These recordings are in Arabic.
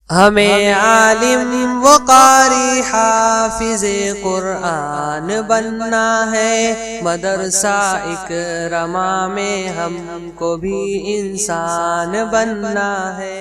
हमें आलिम व कारी हाफिज़ कुरान बनना है। मदरसा इकरमा में हमको भी इंसान बनना है।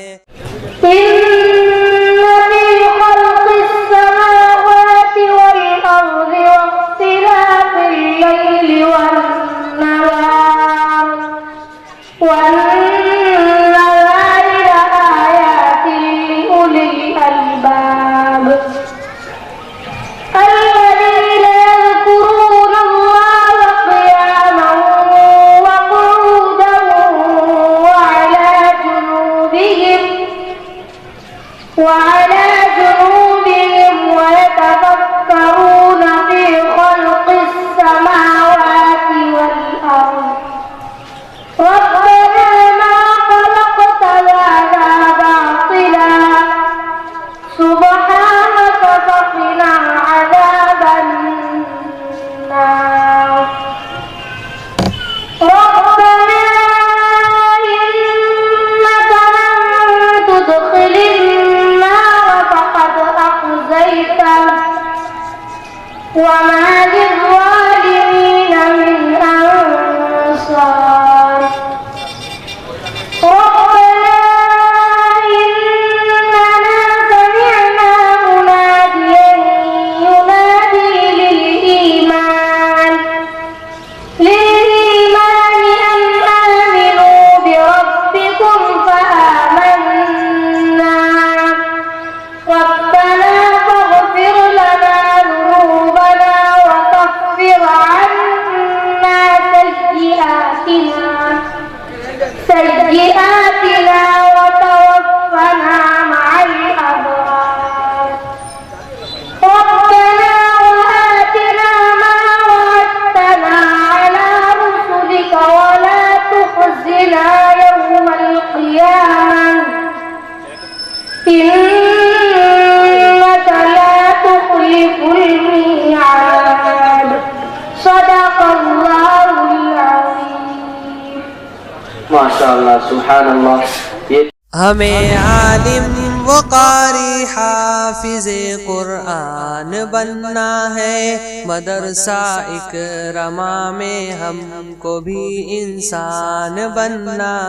وعلى جنوبهم ويتفكرون في خلق السماوات والأرض ربنا ما خلقت هذا باطلا سبحانك فقنا عذاب النار ربنا إنك من تدخل وما للظالمين من أنصار ربنا إننا سمعنا مناديا ينادي للإيمان أن آمنوا بربكم فآمنا ربنا فاغفر لنا ذنوبنا وكفر عنا سيئاتنا وتوفنا مع الأبرار ربنا وآتنا ما وعدتنا على رسلك ولا تخزنا يوم القيامة إنك لا تخلف الميعاد صدق الله العظيم माशाअल्लाह सुभान अल्लाह। हमें आलिम व कारी हाफिज़ कुरान बनना है। मदरसा इकरमा में हमको भी इंसान बनना